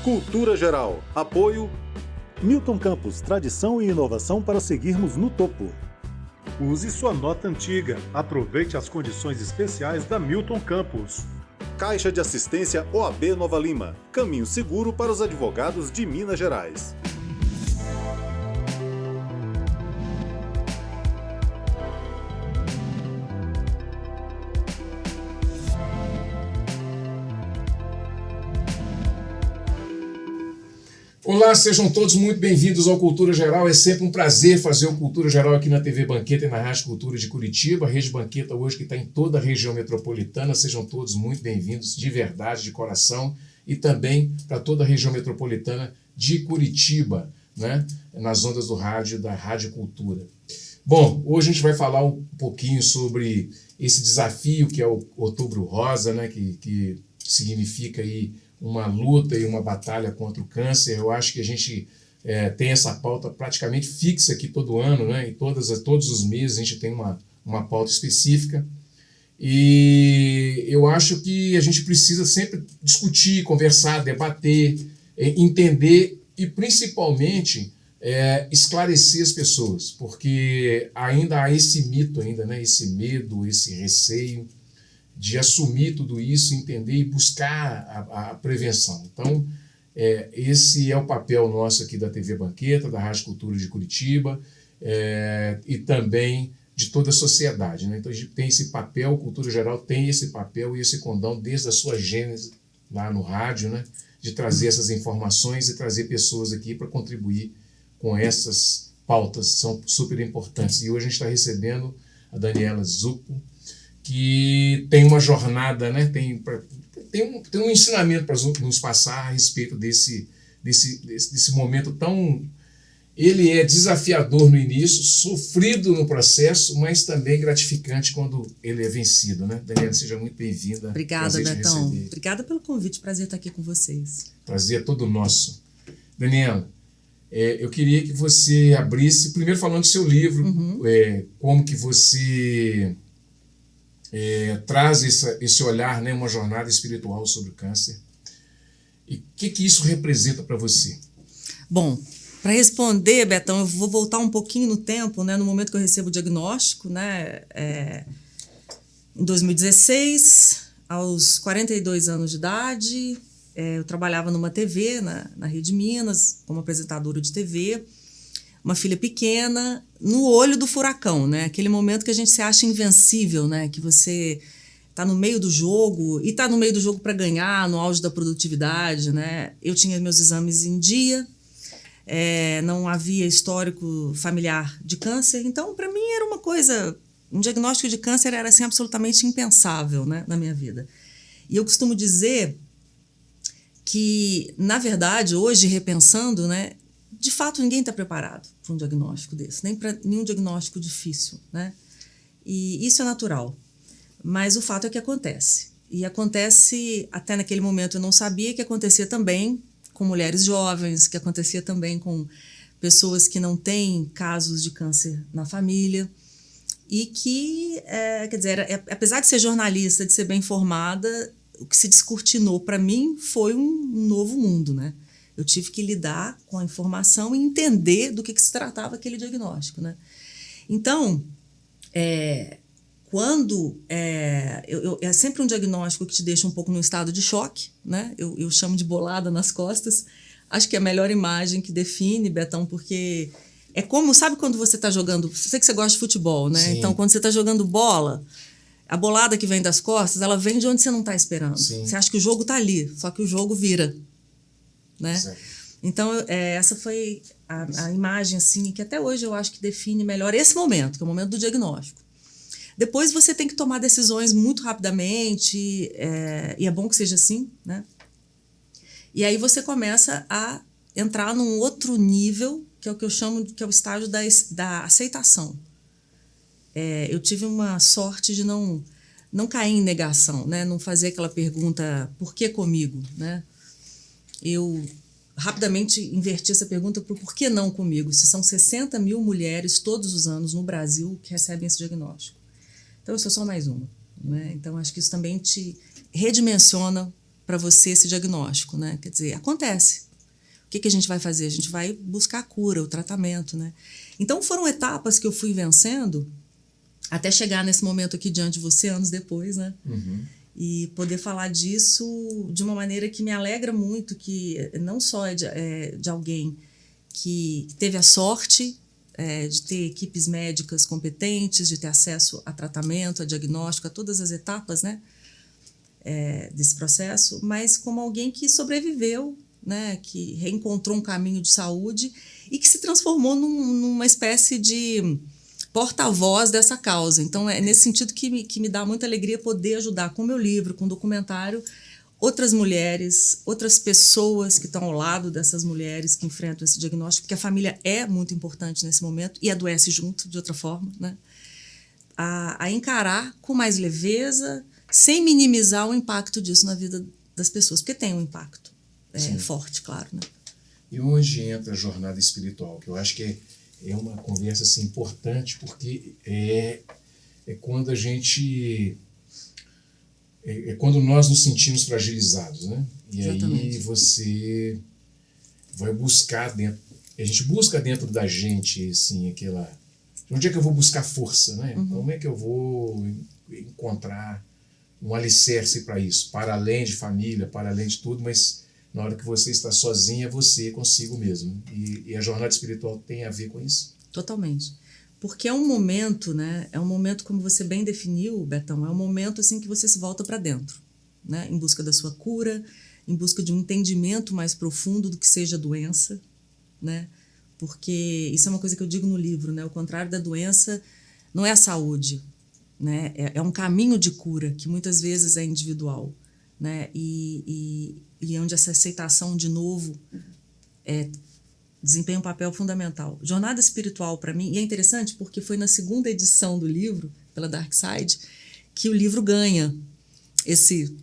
Cultura Geral. Apoio Milton Campos, tradição e inovação para seguirmos no topo. Use sua nota antiga. Aproveite as condições especiais da Milton Campos. Caixa de Assistência OAB Nova Lima. Caminho seguro para os advogados de Minas Gerais. Olá, sejam todos muito bem-vindos ao Cultura Geral. É sempre um prazer fazer o Cultura Geral aqui na TV Banqueta e na Rádio Cultura de Curitiba. A Rede Banqueta hoje que está em toda a região metropolitana. Sejam todos muito bem-vindos, de verdade, de coração. E também para toda a região metropolitana de Curitiba, né? Nas ondas do rádio, da Rádio Cultura. Bom, hoje a gente vai falar um pouquinho sobre esse desafio que é o Outubro Rosa, né? Que significa aí uma luta e uma batalha contra o câncer. Eu acho que a gente tem essa pauta praticamente fixa aqui todo ano, né? E todos os meses a gente tem uma pauta específica. E eu acho que a gente precisa sempre discutir, conversar, debater, entender e principalmente esclarecer as pessoas, porque ainda há esse mito, né? Esse medo, esse receio de assumir tudo isso, entender e buscar a prevenção. Então, esse é o papel nosso aqui da TV Banqueta, da Rádio Cultura de Curitiba, e também de toda a sociedade, né? Então, a gente tem esse papel, Cultura Geral tem esse papel e esse condão desde a sua gênese lá no rádio, né? De trazer essas informações e trazer pessoas aqui para contribuir com essas pautas, que são super importantes. E hoje a gente está recebendo a Daniela Zucco, que tem uma jornada, né? tem um ensinamento para nos passar a respeito desse momento tão... Ele é desafiador no início, sofrido no processo, mas também gratificante quando ele é vencido, né? Daniela, seja muito bem-vinda. Obrigada, Betão. Obrigada pelo convite, prazer estar aqui com vocês. Prazer é todo nosso. Daniela, eu queria que você abrisse, primeiro falando do seu livro, como que você... traz esse olhar, né, uma jornada espiritual sobre o câncer. E o que isso representa para você? Bom, para responder, Betão, eu vou voltar um pouquinho no tempo, né, no momento que eu recebo o diagnóstico, né, em 2016, aos 42 anos de idade, eu trabalhava numa TV, na Rede Minas, como apresentadora de TV, uma filha pequena, no olho do furacão, né? Aquele momento que a gente se acha invencível, né? Que você está no meio do jogo, e está no meio do jogo para ganhar, no auge da produtividade, né? Eu tinha meus exames em dia, não havia histórico familiar de câncer, então, para mim, era uma coisa... Um diagnóstico de câncer era, assim, absolutamente impensável, né? Na minha vida. E eu costumo dizer que, na verdade, hoje, repensando, né? De fato, ninguém está preparado para um diagnóstico desse, nem para nenhum diagnóstico difícil, né? E isso é natural, mas o fato é que acontece. E acontece, até naquele momento eu não sabia, que acontecia também com mulheres jovens, que acontecia também com pessoas que não têm casos de câncer na família, e que, quer dizer, apesar de ser jornalista, de ser bem informada, o que se descortinou para mim foi um novo mundo, né? Eu tive que lidar com a informação e entender do que se tratava aquele diagnóstico, né? Então, quando... é sempre um diagnóstico que te deixa um pouco num estado de choque, né? Eu chamo de bolada nas costas. Acho que é a melhor imagem que define, Betão, porque é como... Sabe quando você está jogando... Sei que você gosta de futebol, né? Sim. Então, quando você está jogando bola, a bolada que vem das costas, ela vem de onde você não está esperando. Sim. Você acha que o jogo está ali, só que o jogo vira. Né? Então, essa foi a imagem assim, que até hoje eu acho que define melhor esse momento, que é o momento do diagnóstico. Depois você tem que tomar decisões muito rapidamente, e é bom que seja assim, né? E aí você começa a entrar num outro nível, que é o que eu chamo, que é o estágio da aceitação. Eu tive uma sorte de não cair em negação, né? Não fazer aquela pergunta, por que comigo, né? Eu rapidamente inverti essa pergunta para o por que não comigo, se são 60 mil mulheres todos os anos no Brasil que recebem esse diagnóstico. Então, eu sou só mais uma, né? Então, acho que isso também te redimensiona para você esse diagnóstico, né? Quer dizer, acontece. O que a gente vai fazer? A gente vai buscar a cura, o tratamento, né? Então, foram etapas que eu fui vencendo até chegar nesse momento aqui diante de você, anos depois, né? Uhum. E poder falar disso de uma maneira que me alegra muito, que não só é de alguém que teve a sorte de ter equipes médicas competentes, de ter acesso a tratamento, a diagnóstico, a todas as etapas, né, desse processo, mas como alguém que sobreviveu, né, que reencontrou um caminho de saúde e que se transformou numa espécie de porta-voz dessa causa. Então, é nesse sentido que me dá muita alegria poder ajudar com o meu livro, com o documentário, outras mulheres, outras pessoas que estão ao lado dessas mulheres que enfrentam esse diagnóstico, porque a família é muito importante nesse momento e adoece junto, de outra forma, né? A encarar com mais leveza, sem minimizar o impacto disso na vida das pessoas, porque tem um impacto forte, claro, né? E onde entra a jornada espiritual? Que eu acho que é uma conversa assim, importante, porque é quando a gente... É quando nós nos sentimos fragilizados, né? E Exatamente. aí você vai buscar dentro... A gente busca dentro da gente, assim, aquela... Onde é que eu vou buscar força, né? Uhum. Como é que eu vou encontrar um alicerce para isso? Para além de família, para além de tudo, mas na hora que você está sozinha, você consigo mesmo. E a jornada espiritual tem a ver com isso? Totalmente. Porque é um momento, né? É um momento, como você bem definiu, Betão, é um momento assim que você se volta para dentro, né? Em busca da sua cura, em busca de um entendimento mais profundo do que seja a doença, né? Porque isso é uma coisa que eu digo no livro, né? O contrário da doença não é a saúde, né? É um caminho de cura que muitas vezes é individual, né? E onde essa aceitação de novo desempenha um papel fundamental. Jornada espiritual, para mim, e é interessante porque foi na segunda edição do livro, pela Dark Side, que o livro ganha esse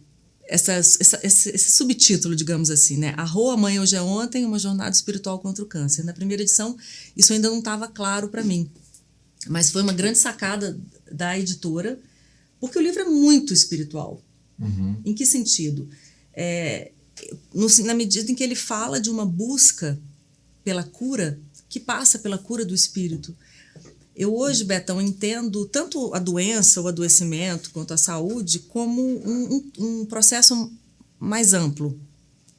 subtítulo, digamos assim, né? Arro, Amanhã, Hoje é Ontem, uma jornada espiritual contra o câncer. Na primeira edição, isso ainda não estava claro para mim, mas foi uma grande sacada da editora, porque o livro é muito espiritual. Uhum. Em que sentido? Na medida em que ele fala de uma busca pela cura, que passa pela cura do espírito. Eu hoje, Betão, entendo tanto a doença, o adoecimento, quanto a saúde, como um processo mais amplo,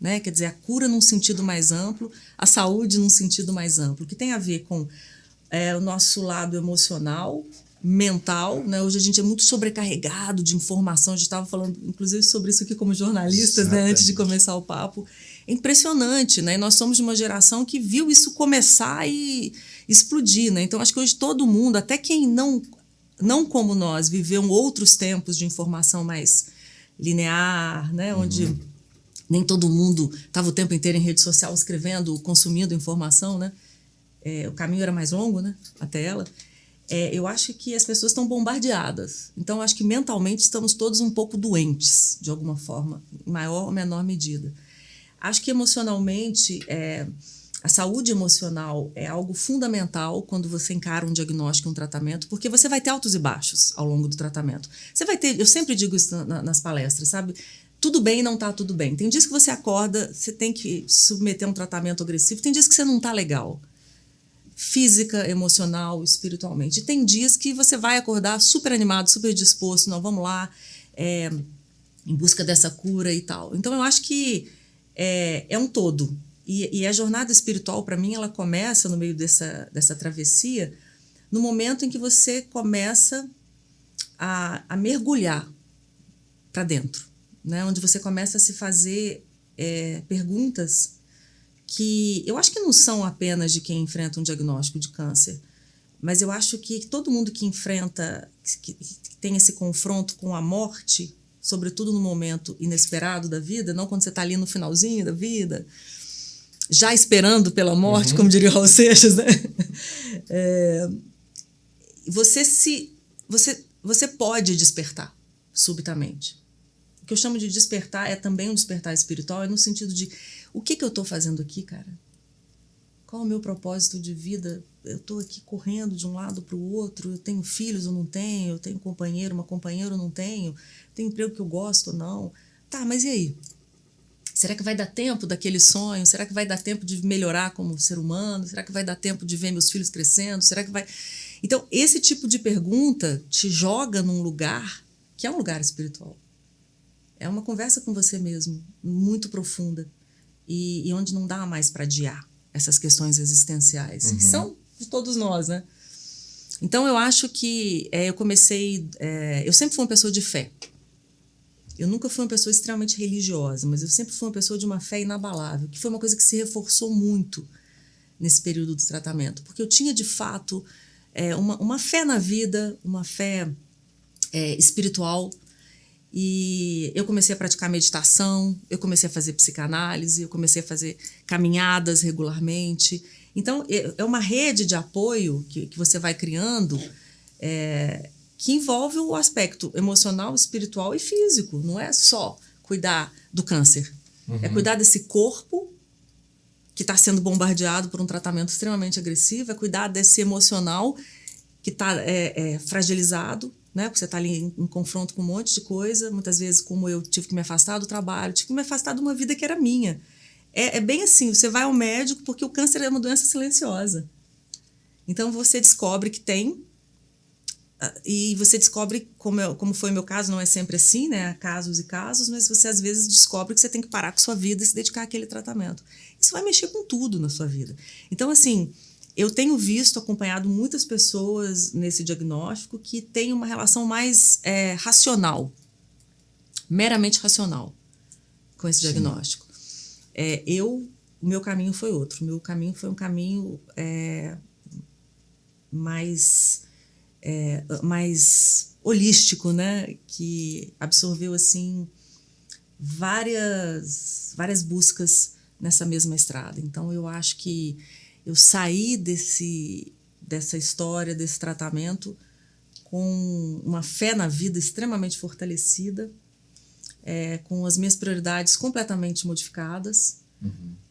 né? Quer dizer, a cura num sentido mais amplo, a saúde num sentido mais amplo, que tem a ver com o nosso lado emocional, mental, né? Hoje a gente é muito sobrecarregado de informação, a gente estava falando, inclusive, sobre isso aqui como jornalistas, né? Antes de começar o papo. É impressionante, né? E nós somos de uma geração que viu isso começar e explodir, né? Então, acho que hoje todo mundo, até quem não como nós, viveu outros tempos de informação mais linear, né? Onde nem todo mundo estava o tempo inteiro em rede social escrevendo, consumindo informação, né? O caminho era mais longo, né? Até ela. Eu acho que as pessoas estão bombardeadas. Então, acho que mentalmente estamos todos um pouco doentes, de alguma forma, em maior ou menor medida. Acho que emocionalmente, a saúde emocional é algo fundamental quando você encara um diagnóstico e um tratamento, porque você vai ter altos e baixos ao longo do tratamento. Você vai ter, eu sempre digo isso nas palestras, sabe? Tudo bem e não tá tudo bem. Tem dias que você acorda, você tem que submeter a um tratamento agressivo, tem dias que você não tá legal. Física, emocional, espiritualmente. E tem dias que você vai acordar super animado, super disposto, não, vamos lá, em busca dessa cura e tal. Então, eu acho que é um todo. E a jornada espiritual, para mim, ela começa no meio dessa travessia, no momento em que você começa a mergulhar para dentro, né? Onde você começa a se fazer perguntas que eu acho que não são apenas de quem enfrenta um diagnóstico de câncer, mas eu acho que todo mundo que enfrenta, que tem esse confronto com a morte, sobretudo no momento inesperado da vida, não quando você está ali no finalzinho da vida, já esperando pela morte, como diria o Raul Seixas, né? Você pode despertar subitamente. O que eu chamo de despertar é também um despertar espiritual, é no sentido de o que eu estou fazendo aqui, cara? Qual é o meu propósito de vida? Eu estou aqui correndo de um lado para o outro, eu tenho filhos ou não tenho, eu tenho companheiro, uma companheira ou não tenho, tenho emprego que eu gosto ou não. Tá, mas e aí? Será que vai dar tempo daquele sonho? Será que vai dar tempo de melhorar como ser humano? Será que vai dar tempo de ver meus filhos crescendo? Será que vai... Então, esse tipo de pergunta te joga num lugar que é um lugar espiritual. É uma conversa com você mesmo, muito profunda, e onde não dá mais para adiar essas questões existenciais, que são de todos nós, né? Então, eu acho que eu sempre fui uma pessoa de fé. Eu nunca fui uma pessoa extremamente religiosa, mas eu sempre fui uma pessoa de uma fé inabalável, que foi uma coisa que se reforçou muito nesse período do tratamento, porque eu tinha, de fato, uma fé na vida, uma fé espiritual, e eu comecei a praticar meditação, eu comecei a fazer psicanálise, eu comecei a fazer caminhadas regularmente. Então, é uma rede de apoio que você vai criando, que envolve o aspecto emocional, espiritual e físico. Não é só cuidar do câncer. É cuidar desse corpo que está sendo bombardeado por um tratamento extremamente agressivo, é cuidar desse emocional que está fragilizado, né? Porque você está ali em confronto com um monte de coisa. Muitas vezes, como eu tive que me afastar do trabalho, tive que me afastar de uma vida que era minha. É bem assim, você vai ao médico porque o câncer é uma doença silenciosa. Então, você descobre que tem, e você descobre, como foi o meu caso, não é sempre assim, né? Há casos e casos, mas você às vezes descobre que você tem que parar com sua vida e se dedicar àquele tratamento. Isso vai mexer com tudo na sua vida. Então, assim, eu tenho acompanhado muitas pessoas nesse diagnóstico que têm uma relação mais racional, meramente racional, com esse diagnóstico. O meu caminho foi outro. O meu caminho foi um caminho mais holístico, né? Que absorveu assim várias buscas nessa mesma estrada. Então, eu acho que eu saí dessa história, desse tratamento, com uma fé na vida extremamente fortalecida, com as minhas prioridades completamente modificadas,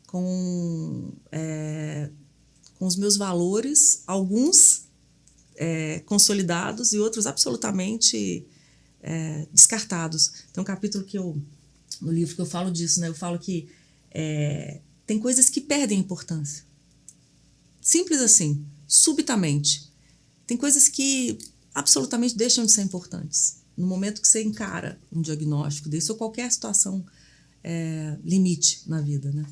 com os meus valores, alguns consolidados e outros absolutamente descartados. Tem um capítulo no livro que eu falo disso, né? Eu falo que tem coisas que perdem importância. Simples assim, subitamente. Tem coisas que absolutamente deixam de ser importantes. No momento que você encara um diagnóstico desse ou qualquer situação limite na vida, né?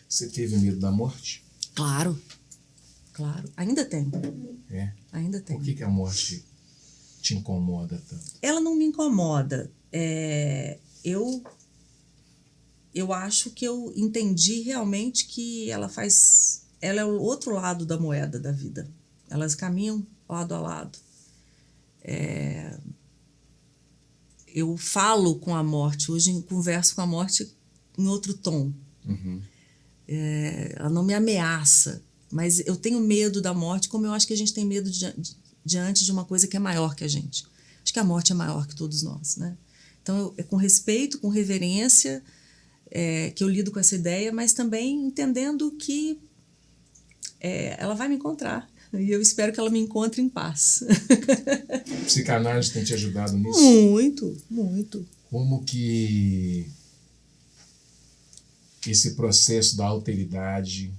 Você teve medo da morte? Claro. Ainda tenho. Ainda tenho. Por que a morte te incomoda tanto? Ela não me incomoda. Eu acho que eu entendi realmente que ela é o outro lado da moeda da vida. Elas caminham lado a lado. Eu falo com a morte, hoje converso com a morte em outro tom. Ela não me ameaça, mas eu tenho medo da morte, como eu acho que a gente tem medo diante de uma coisa que é maior que a gente. Acho que a morte é maior que todos nós, né? Então, é com respeito, com reverência, que eu lido com essa ideia, mas também entendendo que ela vai me encontrar. E eu espero que ela me encontre em paz. A psicanálise tem te ajudado nisso? Muito, muito. Como que esse processo da alteridade,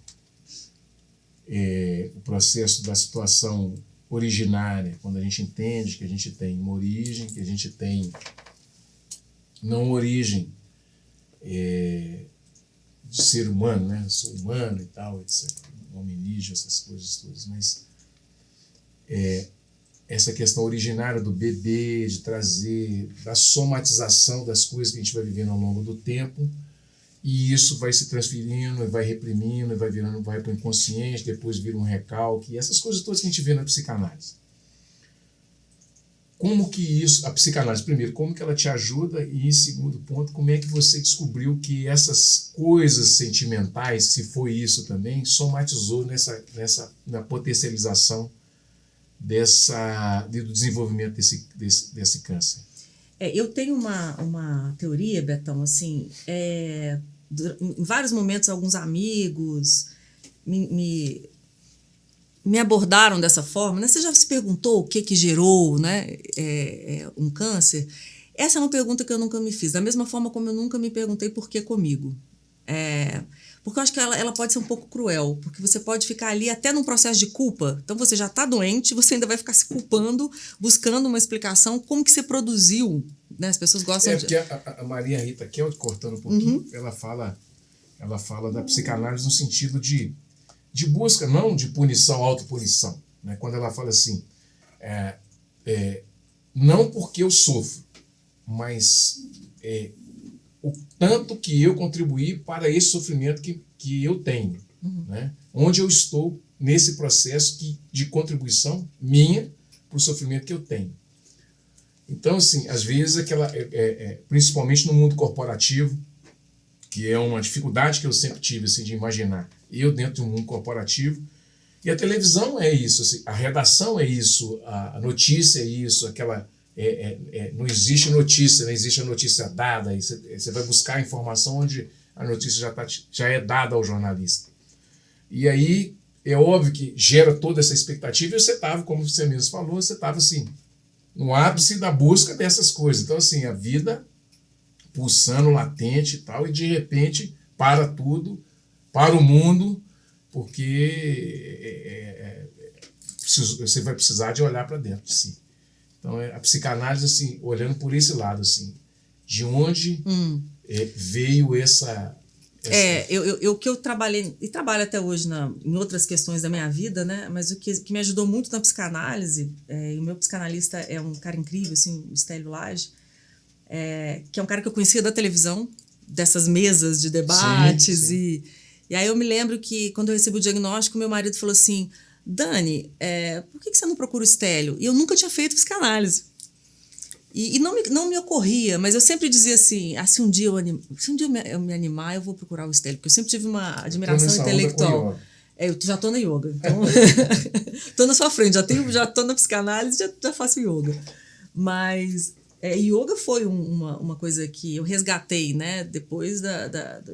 o processo da situação originária, quando a gente entende que a gente tem uma origem, que a gente tem não origem de ser humano, né? Eu sou humano e tal, etc. Hominídeo, essas coisas todas, mas essa questão originária do bebê, de trazer, da somatização das coisas que a gente vai vivendo ao longo do tempo, e isso vai se transferindo, e vai reprimindo, e vai para o inconsciente, depois vira um recalque, e essas coisas todas que a gente vê na psicanálise. Como que isso, a psicanálise, primeiro, como que ela te ajuda, e em segundo ponto, como é que você descobriu que essas coisas sentimentais, se foi isso também, somatizou na potencialização do desenvolvimento desse câncer? Eu tenho uma teoria, Betão, assim, em vários momentos alguns amigos me abordaram dessa forma, né? Você já se perguntou o que gerou, né, um câncer? Essa é uma pergunta que eu nunca me fiz, da mesma forma como eu nunca me perguntei por que comigo. Porque eu acho que ela pode ser um pouco cruel, porque você pode ficar ali até num processo de culpa. Então, você já está doente, você ainda vai ficar se culpando, buscando uma explicação, como que você produziu, né? As pessoas gostam porque a Maria Rita Kelly, cortando um pouquinho, ela fala da psicanálise no sentido de busca, não de punição, autopunição, né? Quando ela fala assim, não porque eu sofro, mas o tanto que eu contribuí para esse sofrimento que eu tenho, né? Onde eu estou nesse processo de contribuição minha para o sofrimento que eu tenho. Então, assim, às vezes, principalmente no mundo corporativo, que é uma dificuldade que eu sempre tive, assim, de imaginar, eu dentro de um mundo corporativo, e a televisão é isso, assim, a redação é isso, a notícia é isso, não existe notícia, não existe a notícia dada, você vai buscar a informação onde a notícia já é dada ao jornalista. E aí, é óbvio que gera toda essa expectativa, e você estava, como você mesmo falou, você estava assim, no ápice da busca dessas coisas. Então, assim, a vida pulsando, latente e tal, e de repente para tudo, para o mundo, porque você vai precisar de olhar para dentro de si. Então, a psicanálise, assim, olhando por esse lado, assim, de onde veio essa... O que eu trabalhei, e trabalho até hoje em outras questões da minha vida, né? Mas o que me ajudou muito na psicanálise, e o meu psicanalista é um cara incrível, assim, o Stélio Lage, que é um cara que eu conhecia da televisão, dessas mesas de debates. Sim. E aí eu me lembro que, quando eu recebi o diagnóstico, meu marido falou assim, Dani, por que você não procura o Stélio? E eu nunca tinha feito psicanálise. E não me ocorria, mas eu sempre dizia assim, se um dia eu me animar, eu vou procurar o Stélio, porque eu sempre tive uma admiração intelectual. Eu já estou na yoga, então estou na sua frente, já estou na psicanálise, já faço yoga. Mas yoga foi uma coisa que eu resgatei, né, depois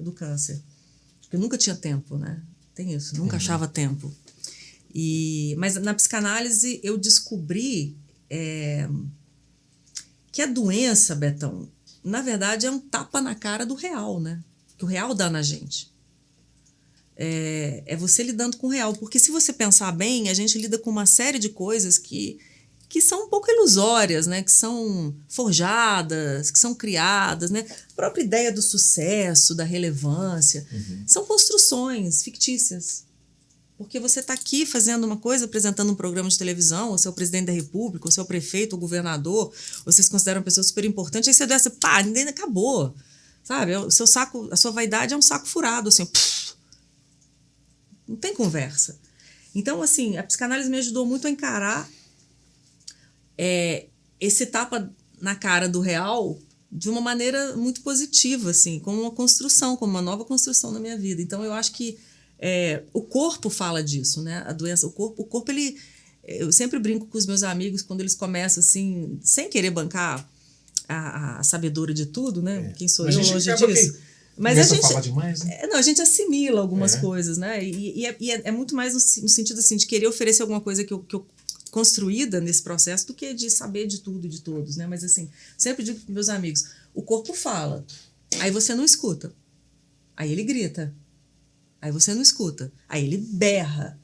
do câncer. Porque eu nunca tinha tempo, né? Tem isso, nunca achava tempo. Mas na psicanálise eu descobri que a doença, Betão, na verdade é um tapa na cara do real, né? Que o real dá na gente. É você lidando com o real. Porque se você pensar bem, a gente lida com uma série de coisas que são um pouco ilusórias, né? Que são forjadas, que são criadas, né? A própria ideia do sucesso, da relevância, são construções fictícias. Porque você está aqui fazendo uma coisa, apresentando um programa de televisão, você é o presidente da república, você é o prefeito, o governador, vocês consideram uma pessoa super importante, aí você desce, ninguém acabou, sabe? O seu saco, a sua vaidade é um saco furado, assim, não tem conversa. Então, assim, a psicanálise me ajudou muito a encarar esse tapa na cara do real de uma maneira muito positiva, assim, como uma construção, como uma nova construção na minha vida. Então, eu acho que o corpo fala disso, né? A doença, o corpo ele... Eu sempre brinco com os meus amigos quando eles começam assim, sem querer bancar a sabedora de tudo, né? Quem sou eu longe disso? Mas a gente falar demais, né? A gente assimila algumas coisas, né? E é muito mais no sentido assim, de querer oferecer alguma coisa que eu construída nesse processo do que de saber de tudo e de todos, né? Mas assim, sempre digo para meus amigos, o corpo fala, aí você não escuta, aí ele grita. Aí você não escuta. Aí ele berra.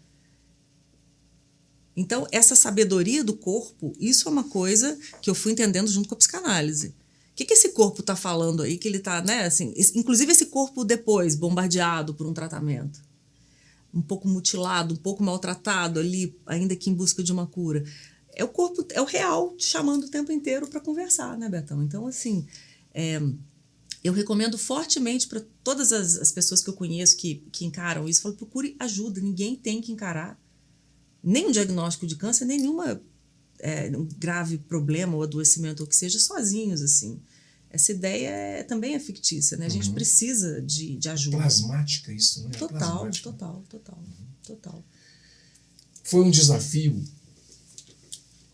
Então, essa sabedoria do corpo, isso é uma coisa que eu fui entendendo junto com a psicanálise. O que esse corpo está falando aí? Que ele está, né? Assim, inclusive esse corpo depois, bombardeado por um tratamento. Um pouco mutilado, um pouco maltratado ali, ainda que em busca de uma cura. É o corpo, é o real te chamando o tempo inteiro para conversar, né, Betão? Então, assim... eu recomendo fortemente para todas as pessoas que eu conheço que encaram isso, falo, procure ajuda, ninguém tem que encarar nem um diagnóstico de câncer, nem nenhuma um grave problema ou adoecimento ou que seja, sozinhos, assim. Essa ideia também é fictícia, né? A gente precisa de ajuda. Plasmática isso, né? Total. Foi um desafio,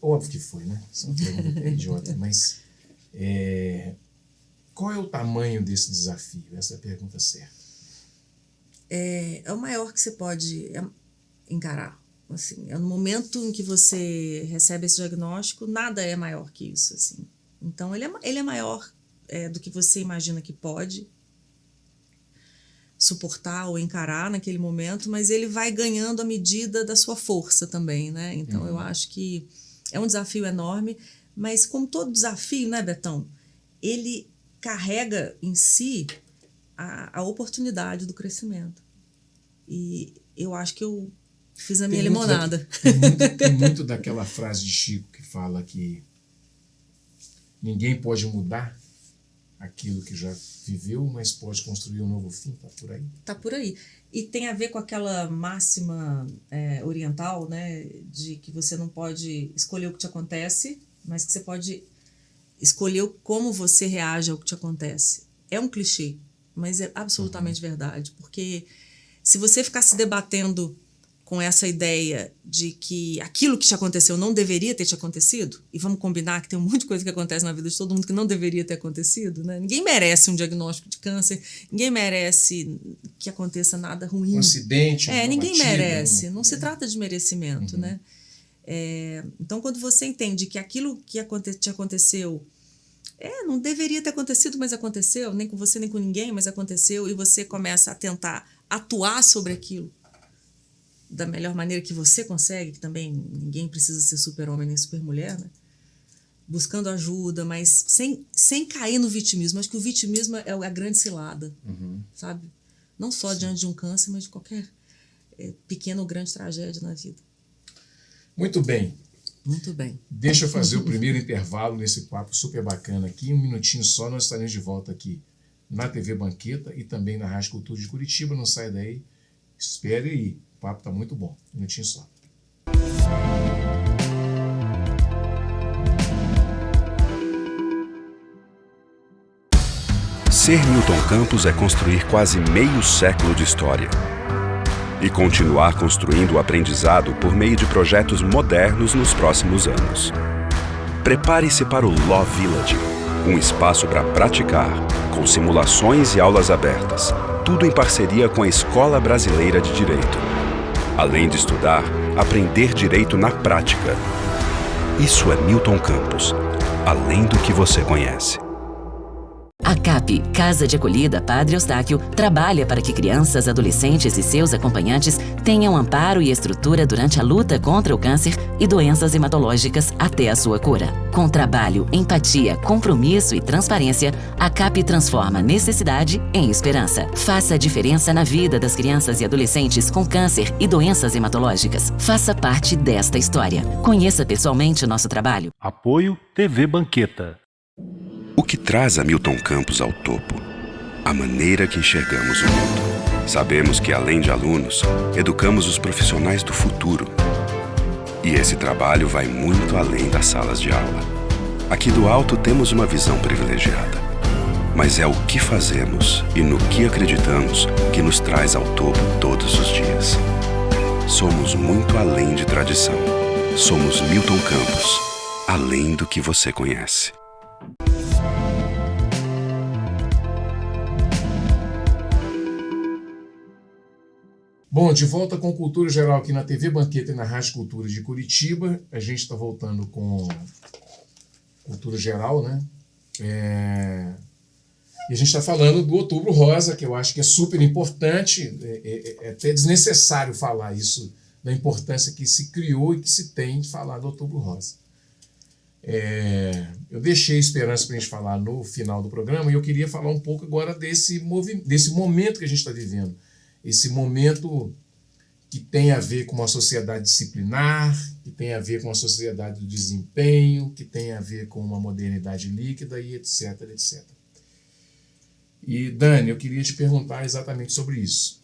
óbvio que foi, né? São perguntas idiota, mas... qual é o tamanho desse desafio? Essa é a pergunta certa. É o maior que você pode encarar. Assim, no momento em que você recebe esse diagnóstico, nada é maior que isso. Assim. Então, ele é maior do que você imagina que pode. suportar ou encarar naquele momento, mas ele vai ganhando à medida da sua força também, né? Então, eu acho que é um desafio enorme, mas como todo desafio, né, Betão? Ele carrega em si a oportunidade do crescimento. E eu acho que eu fiz a minha limonada. Tem muito daquela frase de Chico que fala que ninguém pode mudar aquilo que já viveu, mas pode construir um novo fim. Tá por aí? Tá por aí. E tem a ver com aquela máxima oriental, né, de que você não pode escolher o que te acontece, mas que você pode escolher como você reage ao que te acontece. É um clichê, mas é absolutamente verdade, porque se você ficar se debatendo com essa ideia de que aquilo que te aconteceu não deveria ter te acontecido, e vamos combinar que tem um monte de coisa que acontece na vida de todo mundo que não deveria ter acontecido, né? Ninguém merece um diagnóstico de câncer, ninguém merece que aconteça nada ruim. Um acidente, ninguém merece. Não se trata de merecimento, né? Então, quando você entende que aquilo que te aconteceu não deveria ter acontecido, mas aconteceu, nem com você, nem com ninguém, mas aconteceu, e você começa a tentar atuar sobre aquilo da melhor maneira que você consegue, que também ninguém precisa ser super-homem nem super-mulher, né? Buscando ajuda, mas sem cair no vitimismo. Acho que o vitimismo é a grande cilada, sabe? Não só diante de um câncer, mas de qualquer pequena ou grande tragédia na vida. Muito bem. Muito bem. Deixa eu fazer o primeiro intervalo nesse papo super bacana aqui. 1 minutinho só, nós estaremos de volta aqui na TV Banqueta e também na Rádio Cultura de Curitiba. Não sai daí. Espere aí. O papo está muito bom. 1 minutinho só. Ser Milton Campos é construir quase meio século de história e continuar construindo o aprendizado por meio de projetos modernos nos próximos anos. Prepare-se para o Law Village, um espaço para praticar, com simulações e aulas abertas, tudo em parceria com a Escola Brasileira de Direito. Além de estudar, aprender direito na prática. Isso é Milton Campos, além do que você conhece. A CAP, Casa de Acolhida Padre Eustáquio, trabalha para que crianças, adolescentes e seus acompanhantes tenham amparo e estrutura durante a luta contra o câncer e doenças hematológicas até a sua cura. Com trabalho, empatia, compromisso e transparência, a CAP transforma necessidade em esperança. Faça a diferença na vida das crianças e adolescentes com câncer e doenças hematológicas. Faça parte desta história. Conheça pessoalmente o nosso trabalho. Apoio TV Banqueta. O que traz a Milton Campos ao topo? A maneira que enxergamos o mundo. Sabemos que, além de alunos, educamos os profissionais do futuro. E esse trabalho vai muito além das salas de aula. Aqui do alto temos uma visão privilegiada. Mas é o que fazemos e no que acreditamos que nos traz ao topo todos os dias. Somos muito além de tradição. Somos Milton Campos, além do que você conhece. Bom, de volta com Cultura Geral aqui na TV Banqueta e na Rádio Cultura de Curitiba. A gente está voltando com Cultura Geral, né? E a gente está falando do Outubro Rosa, que eu acho que é super importante. É até desnecessário falar isso, da importância que se criou e que se tem de falar do Outubro Rosa. Eu deixei esperança para a gente falar no final do programa e eu queria falar um pouco agora desse momento que a gente está vivendo. Esse momento que tem a ver com uma sociedade disciplinar, que tem a ver com uma sociedade do desempenho, que tem a ver com uma modernidade líquida e etc, etc. E, Dani, eu queria te perguntar exatamente sobre isso.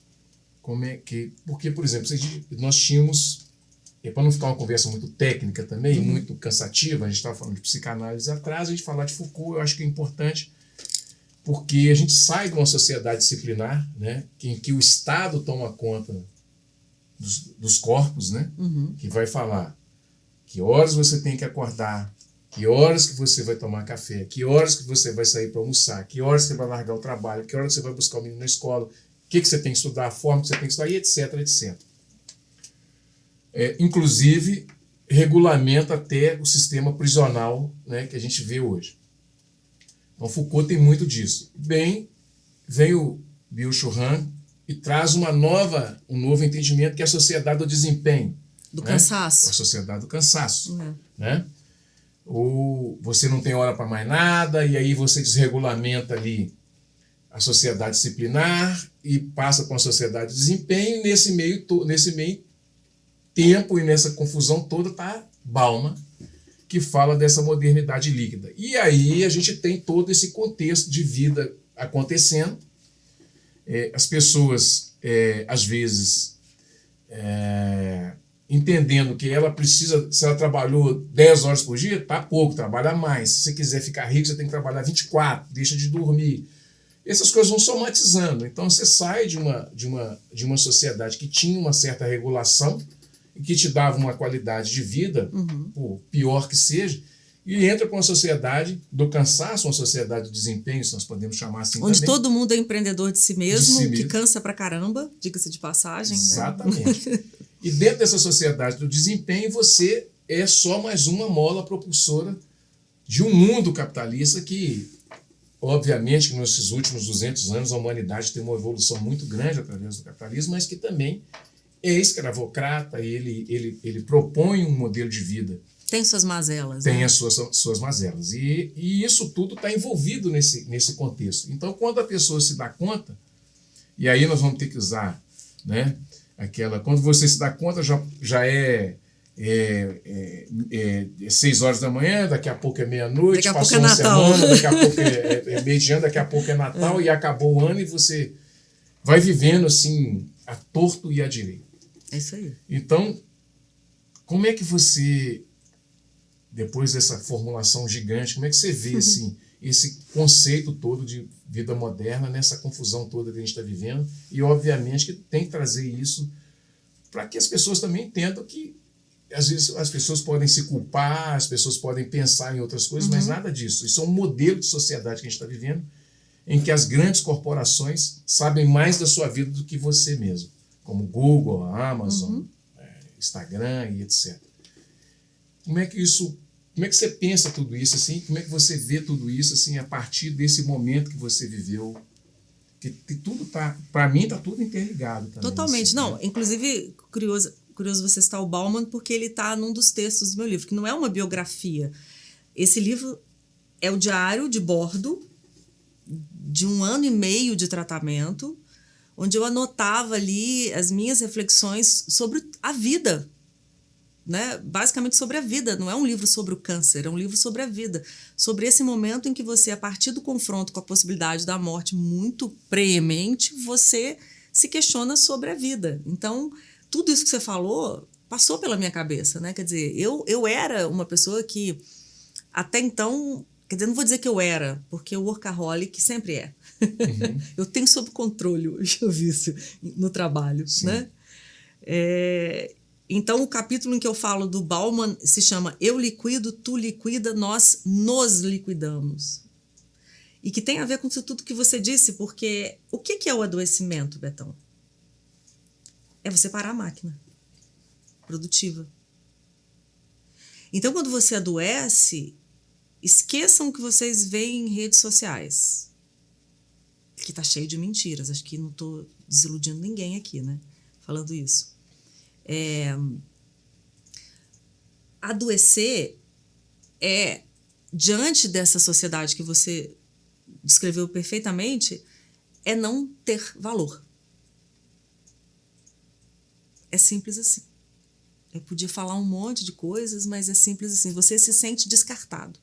Porque, por exemplo, nós tínhamos, para não ficar uma conversa muito técnica também, muito cansativa, a gente estava falando de psicanálise atrás, a gente falar de Foucault, eu acho que é importante, porque a gente sai de uma sociedade disciplinar, né, em que o Estado toma conta dos corpos, né, que vai falar que horas você tem que acordar, que horas que você vai tomar café, que horas que você vai sair para almoçar, que horas que você vai largar o trabalho, que horas que você vai buscar o menino na escola, o que você tem que estudar, a forma que você tem que estudar, e etc, etc. Inclusive, regulamenta até o sistema prisional, né, que a gente vê hoje. Então, Foucault tem muito disso. Bem, vem o Byung-Chul Han e traz um novo entendimento, que é a sociedade do desempenho. Do né? cansaço. A sociedade do cansaço. Né? Ou você não tem hora para mais nada, e aí você desregulamenta ali a sociedade disciplinar e passa para uma sociedade de desempenho, e nesse meio tempo e nessa confusão toda está Bauman, que fala dessa modernidade líquida. E aí a gente tem todo esse contexto de vida acontecendo. As pessoas, às vezes, entendendo que ela precisa, se ela trabalhou 10 horas por dia, tá pouco, trabalha mais. Se você quiser ficar rico, você tem que trabalhar 24, deixa de dormir. Essas coisas vão somatizando. Então você sai de uma sociedade que tinha uma certa regulação, que te dava uma qualidade de vida, por pior que seja, e entra com uma sociedade do cansaço, uma sociedade de desempenho, se nós podemos chamar assim. Onde também. todo mundo é empreendedor de si mesmo, que cansa pra caramba, diga-se de passagem. Exatamente. Né? E dentro dessa sociedade do desempenho, você é só mais uma mola propulsora de um mundo capitalista que, obviamente, que nesses últimos 200 anos a humanidade tem uma evolução muito grande através do capitalismo, mas que também é escravocrata, ele propõe um modelo de vida. Tem suas mazelas. Tem né? as suas mazelas. E isso tudo está envolvido nesse contexto. Então, quando a pessoa se dá conta, e aí nós vamos ter que usar, né, quando você se dá conta, já é 6 horas da manhã, daqui a pouco é meia-noite, passou uma semana, daqui a pouco é meio de ano, daqui a pouco é Natal, e acabou o ano, e você vai vivendo assim, a torto e a direito. É isso aí. Então, como é que você, depois dessa formulação gigante, como é que você vê assim, esse conceito todo de vida moderna nessa confusão toda que a gente está vivendo? E, obviamente, que tem que trazer isso para que as pessoas também entendam que, às vezes, as pessoas podem se culpar, as pessoas podem pensar em outras coisas, mas nada disso. Isso é um modelo de sociedade que a gente está vivendo, em que as grandes corporações sabem mais da sua vida do que você mesmo, como Google, Amazon, Instagram e etc. Como é que você pensa tudo isso assim? Como é que você vê tudo isso assim a partir desse momento que você viveu? Que tudo para mim está tudo interligado também. Totalmente. Assim, não, né? Inclusive, curioso você citar o Bauman, porque ele está num dos textos do meu livro, que não é uma biografia. Esse livro é o diário de bordo de 1 ano e meio de tratamento, onde eu anotava ali as minhas reflexões sobre a vida, né? Basicamente sobre a vida. Não é um livro sobre o câncer, é um livro sobre a vida, sobre esse momento em que você, a partir do confronto com a possibilidade da morte muito preemente, você se questiona sobre a vida. Então, tudo isso que você falou passou pela minha cabeça, né? Quer dizer, eu era uma pessoa que até então, quer dizer, não vou dizer que eu era, porque o workaholic sempre é. Eu tenho sob controle o vício no trabalho, Sim. né? Então, o capítulo em que eu falo do Bauman se chama Eu liquido, tu liquida, nós nos liquidamos. E que tem a ver com isso tudo que você disse, porque o que é o adoecimento, Betão? É você parar a máquina produtiva. Então, quando você adoece, esqueçam que vocês veem em redes sociais, que tá cheio de mentiras. Acho que não estou desiludindo ninguém aqui, né? Falando isso. Adoecer diante dessa sociedade que você descreveu perfeitamente, é não ter valor. É simples assim. Eu podia falar um monte de coisas, mas é simples assim. Você se sente descartado.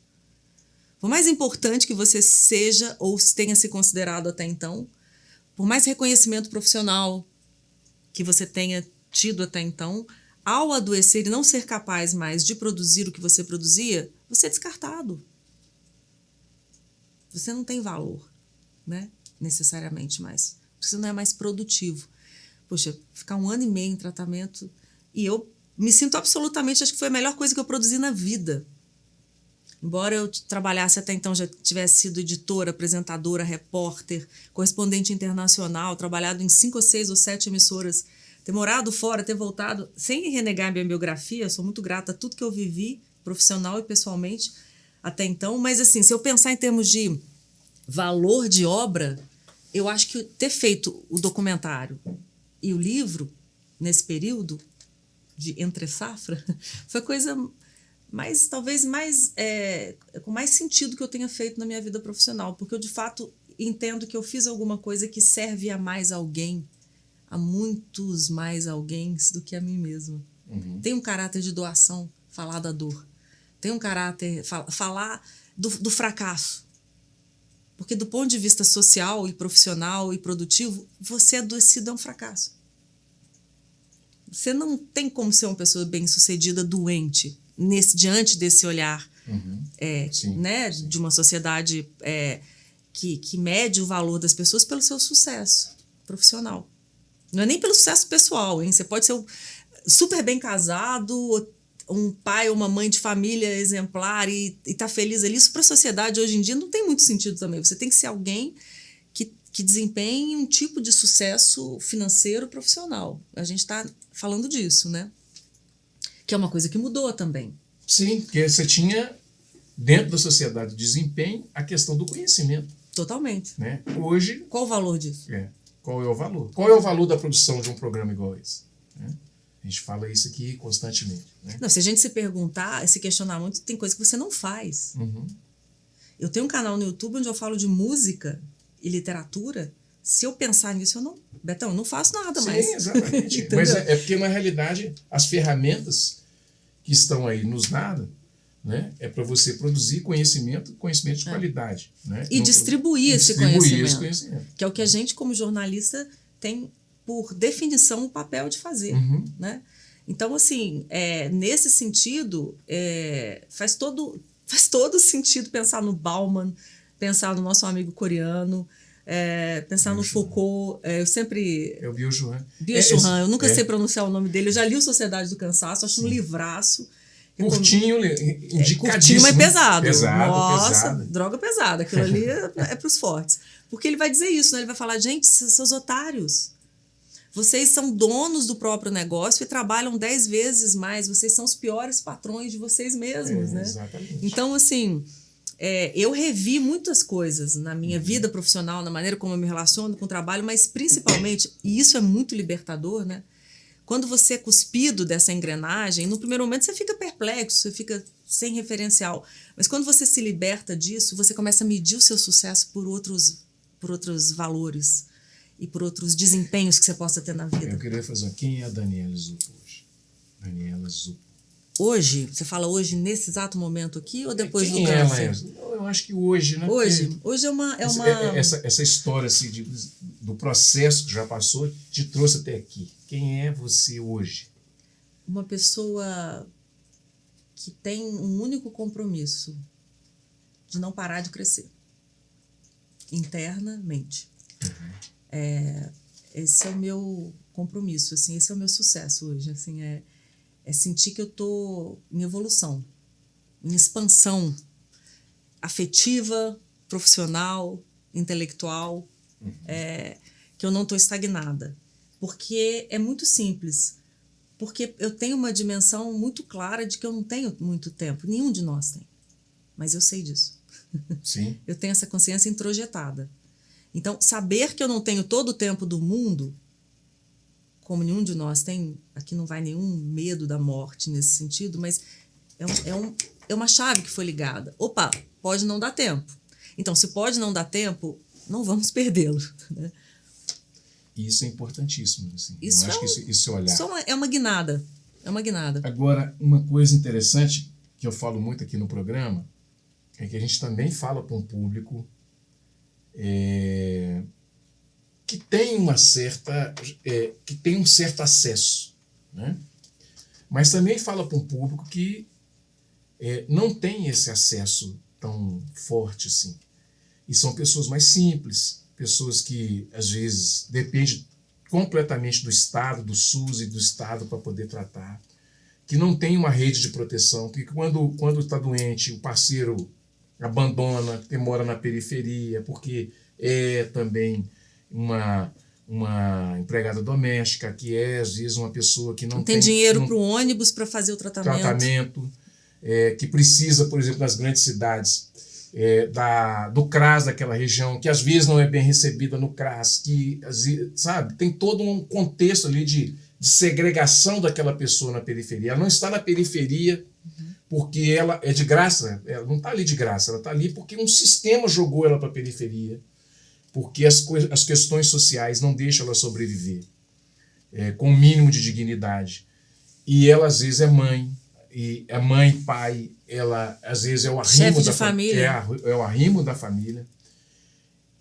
Por mais importante que você seja ou tenha se considerado até então, por mais reconhecimento profissional que você tenha tido até então, ao adoecer e não ser capaz mais de produzir o que você produzia, você é descartado. Você não tem valor, né? Necessariamente mais. Você não é mais produtivo. Poxa, ficar 1 ano e meio em tratamento e eu me sinto absolutamente, acho que foi a melhor coisa que eu produzi na vida. Embora eu trabalhasse até então, já tivesse sido editora, apresentadora, repórter, correspondente internacional, trabalhado em 5 ou 6 ou 7 emissoras, ter morado fora, ter voltado, sem renegar minha biografia, sou muito grata a tudo que eu vivi, profissional e pessoalmente, até então. Mas, assim, se eu pensar em termos de valor de obra, eu acho que ter feito o documentário e o livro, nesse período de entre-safra, foi a coisa mais, talvez mais, com mais sentido que eu tenha feito na minha vida profissional, porque eu, de fato, entendo que eu fiz alguma coisa que serve a mais alguém, a muitos mais alguém do que a mim mesma. Uhum. Tem um caráter de doação, falar da dor. Tem um caráter, falar do fracasso. Porque do ponto de vista social e profissional e produtivo, você adoecido é um fracasso. Você não tem como ser uma pessoa bem-sucedida doente diante desse olhar Sim, né, sim. de uma sociedade que mede o valor das pessoas pelo seu sucesso profissional. Não é nem pelo sucesso pessoal, hein? Você pode ser super bem casado, um pai ou uma mãe de família exemplar e tá feliz ali. Isso para a sociedade hoje em dia não tem muito sentido também. Você tem que ser alguém que desempenhe um tipo de sucesso financeiro profissional. A gente está falando disso, né? Que é uma coisa que mudou também. Sim, porque você tinha, dentro da sociedade do desempenho, a questão do conhecimento. Totalmente. Né? Hoje, Qual o valor disso? qual é o valor? Qual é o valor da produção de um programa igual esse? Né? A gente fala isso aqui constantemente. Né? Não, se a gente se perguntar, se questionar muito, tem coisa que você não faz. Uhum. Eu tenho um canal no YouTube onde eu falo de música e literatura. Se eu pensar nisso, Betão, eu não faço nada mais. Sim, exatamente. Mas é porque, na realidade, as ferramentas que estão aí nos dada, né, é para você produzir conhecimento de qualidade. Né? E distribuir esse conhecimento. Que é o que a gente, como jornalista, tem, por definição, o papel de fazer. Uhum. Né? Então, assim, nesse sentido, faz todo sentido pensar no Bauman, pensar no nosso amigo coreano, pensar no Foucault. Eu sempre... É o Byung-Chul Han. Byung-Chul Han, eu nunca sei pronunciar o nome dele. Eu já li o Sociedade do Cansaço, acho um livraço. Curtinho, indicadíssimo. Curtinho, mas pesado. Nossa, pesado. Droga pesada. Aquilo ali é para os fortes. Porque ele vai dizer isso, né? Ele vai falar, gente, seus otários, vocês são donos do próprio negócio e trabalham 10 vezes mais. Vocês são os piores patrões de vocês mesmos, né? Exatamente. Então, assim, eu revi muitas coisas na minha vida profissional, na maneira como eu me relaciono com o trabalho, mas principalmente, e isso é muito libertador, né? Quando você é cuspido dessa engrenagem, no primeiro momento você fica perplexo, você fica sem referencial. Mas quando você se liberta disso, você começa a medir o seu sucesso por outros valores e por outros desempenhos que você possa ter na vida. Eu queria fazer quem é a Daniela Zupo hoje? Daniela Zupo. Hoje? Você fala hoje, nesse exato momento aqui, ou depois do quem câncer? Ela é? Eu acho que hoje, né? Hoje é uma... Essa história assim, do processo que já passou te trouxe até aqui. Quem é você hoje? Uma pessoa que tem um único compromisso de não parar de crescer internamente. Esse é o meu compromisso, assim, esse é o meu sucesso hoje, assim, é sentir que eu estou em evolução, em expansão afetiva, profissional, intelectual, que eu não estou estagnada. Porque é muito simples. Porque eu tenho uma dimensão muito clara de que eu não tenho muito tempo. Nenhum de nós tem. Mas eu sei disso. Sim. Eu tenho essa consciência introjetada. Então, saber que eu não tenho todo o tempo do mundo, como nenhum de nós tem, aqui não vai nenhum medo da morte nesse sentido, mas é uma chave que foi ligada. Opa, pode não dar tempo. Então, se pode não dar tempo, não vamos perdê-lo, né? Isso é importantíssimo. Assim. Isso eu acho que isso é olhar. Isso é uma guinada. É uma guinada. Agora, uma coisa interessante que eu falo muito aqui no programa é que a gente também fala para um público que tem que tem um certo acesso, né? Mas também fala para um público que não tem esse acesso tão forte assim. E são pessoas mais simples, pessoas que, às vezes, dependem completamente do Estado, do SUS e do Estado para poder tratar, que não tem uma rede de proteção, que quando está doente, o parceiro abandona, que mora na periferia, porque é também uma empregada doméstica, que às vezes, uma pessoa que não tem dinheiro para o ônibus para fazer o tratamento. Que precisa, por exemplo, nas grandes cidades, do CRAS daquela região, que às vezes não é bem recebida no CRAS, que, sabe, tem todo um contexto ali de segregação daquela pessoa na periferia. Ela não está na periferia porque ela é de graça, ela não está ali de graça, ela está ali porque um sistema jogou ela para a periferia, porque as questões sociais não deixam ela sobreviver com o mínimo de dignidade. E ela, às vezes, é mãe, e é mãe, pai, ela, às vezes, é o arrimo da família. É o arrimo da família.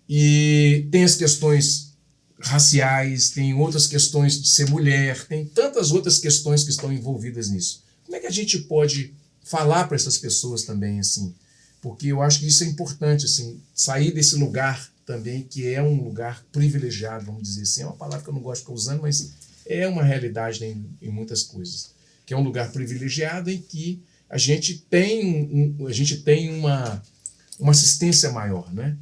E tem as questões raciais, tem outras questões de ser mulher, tem tantas outras questões que estão envolvidas nisso. Como é que a gente pode falar para essas pessoas também, assim? Porque eu acho que isso é importante, assim, sair desse lugar também, que é um lugar privilegiado, vamos dizer assim. É uma palavra que eu não gosto de ficar usando, mas é uma realidade em muitas coisas. Que é um lugar privilegiado em que a gente tem uma assistência maior, né?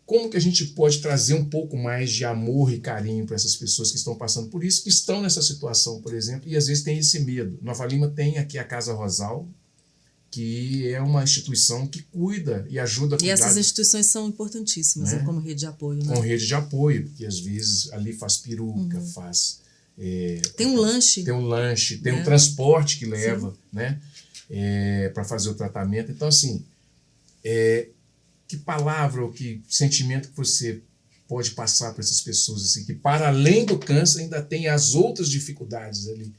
Como que a gente pode trazer um pouco mais de amor e carinho para essas pessoas que estão passando por isso, que estão nessa situação, por exemplo, e às vezes tem esse medo. Nova Lima tem aqui a Casa Rosal, que é uma instituição que cuida e ajuda a cuidar. E essas instituições são importantíssimas, né? Como rede de apoio. Né? Como rede de apoio, porque às vezes ali faz peruca, faz... tem um lanche. Tem um lanche, tem um transporte que leva, né? Para fazer o tratamento. Então, assim, que palavra ou que sentimento que você pode passar para essas pessoas, assim, que para além do câncer ainda tem as outras dificuldades ali.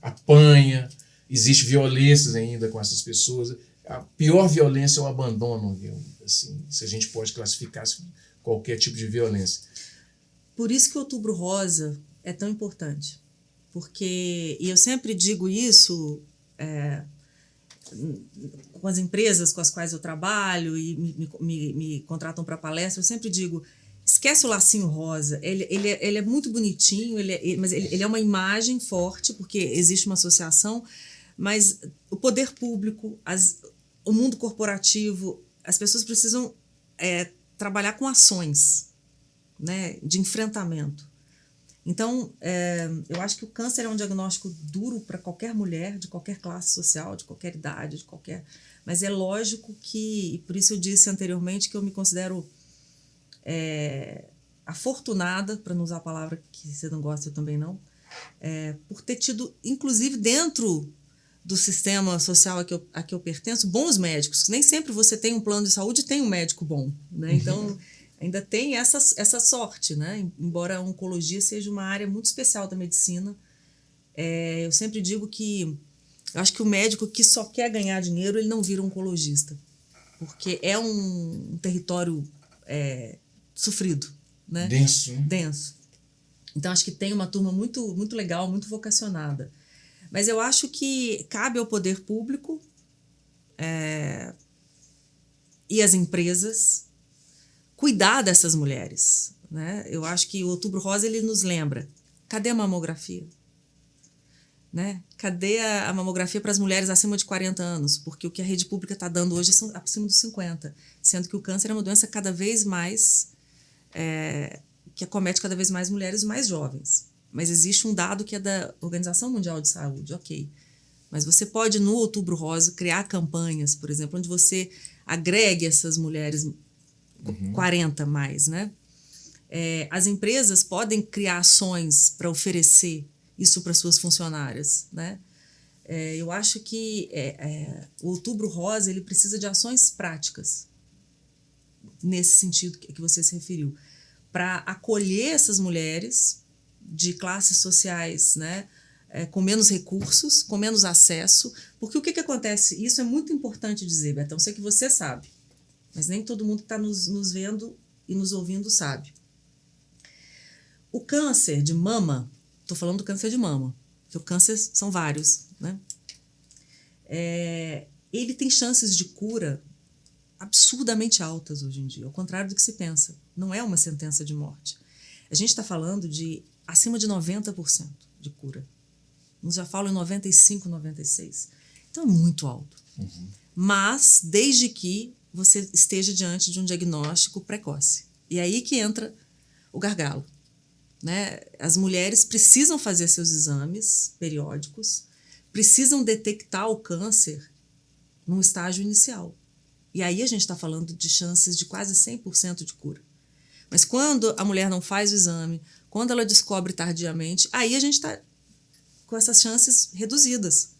Apanha, existe violências ainda com essas pessoas. A pior violência é o abandono, assim, se a gente pode classificar qualquer tipo de violência. Por isso que o Outubro Rosa é tão importante. Porque, e eu sempre digo isso com as empresas com as quais eu trabalho e me contratam para palestra, eu sempre digo, esquece o lacinho rosa, ele é muito bonitinho, mas ele é uma imagem forte, porque existe uma associação, mas o poder público, o mundo corporativo, as pessoas precisam trabalhar com ações, né, de enfrentamento. Então, eu acho que o câncer é um diagnóstico duro para qualquer mulher, de qualquer classe social, de qualquer idade, mas é lógico que, e por isso eu disse anteriormente que eu me considero afortunada, para não usar a palavra que você não gosta, eu também não, por ter tido, inclusive dentro do sistema social a que eu pertenço, bons médicos. Nem sempre você tem um plano de saúde e tem um médico bom, né? Então... ainda tem essa sorte, né? Embora a oncologia seja uma área muito especial da medicina, eu sempre digo que eu acho que o médico que só quer ganhar dinheiro, ele não vira oncologista, porque é um território sofrido, né? Denso. Denso. Então, acho que tem uma turma muito, muito legal, muito vocacionada. Mas eu acho que cabe ao poder público e às empresas cuidar dessas mulheres, né? Eu acho que o Outubro Rosa ele nos lembra, cadê a mamografia? Né? Cadê a mamografia para as mulheres acima de 40 anos? Porque o que a rede pública está dando hoje são acima dos 50, sendo que o câncer é uma doença cada vez mais, que acomete cada vez mais mulheres mais jovens. Mas existe um dado que é da Organização Mundial de Saúde, ok. Mas você pode, no Outubro Rosa, criar campanhas, por exemplo, onde você agregue essas mulheres 40 mais, né? As empresas podem criar ações para oferecer isso para suas funcionárias, né? Eu acho que o Outubro Rosa ele precisa de ações práticas nesse sentido que você se referiu, para acolher essas mulheres de classes sociais, né? Com menos recursos, com menos acesso, porque o que acontece? Isso é muito importante dizer, Betão, sei que você sabe, mas nem todo mundo que está nos vendo e nos ouvindo sabe. O câncer de mama, estou falando do câncer de mama, porque o câncer são vários, né? Ele tem chances de cura absurdamente altas hoje em dia, ao contrário do que se pensa. Não é uma sentença de morte. A gente está falando de acima de 90% de cura. Uns já falam em 95%, 96%. Então é muito alto. Mas desde que você esteja diante de um diagnóstico precoce. E aí que entra o gargalo, né? As mulheres precisam fazer seus exames periódicos, precisam detectar o câncer num estágio inicial. E aí a gente está falando de chances de quase 100% de cura. Mas quando a mulher não faz o exame, quando ela descobre tardiamente, aí a gente está com essas chances reduzidas.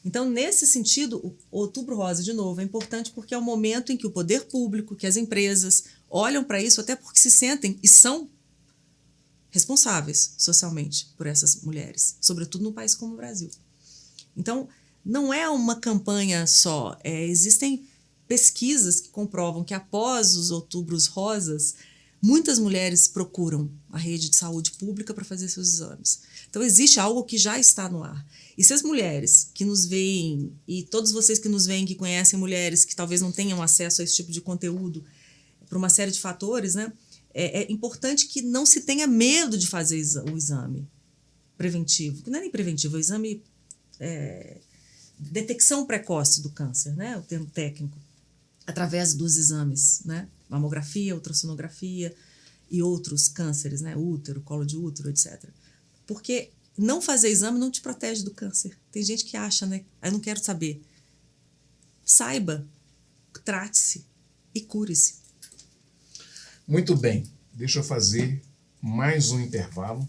Então, nesse sentido, o Outubro Rosa, de novo, é importante porque é o momento em que o poder público, que as empresas olham para isso, até porque se sentem e são responsáveis socialmente por essas mulheres, sobretudo num país como o Brasil. Então, não é uma campanha só. Existem pesquisas que comprovam que após os Outubros Rosas, muitas mulheres procuram a rede de saúde pública para fazer seus exames. Então, existe algo que já está no ar. E se as mulheres que nos veem, e todos vocês que nos veem, que conhecem mulheres que talvez não tenham acesso a esse tipo de conteúdo, por uma série de fatores, né, é importante que não se tenha medo de fazer o exame preventivo, que não é nem preventivo, é o exame detecção precoce do câncer, né, o termo técnico, através dos exames, né, mamografia, ultrassonografia e outros cânceres, né, útero, colo de útero, etc. Porque não fazer exame não te protege do câncer. Tem gente que acha, né, eu não quero saber. Saiba, trate-se e cure-se. Muito bem, deixa eu fazer mais um intervalo.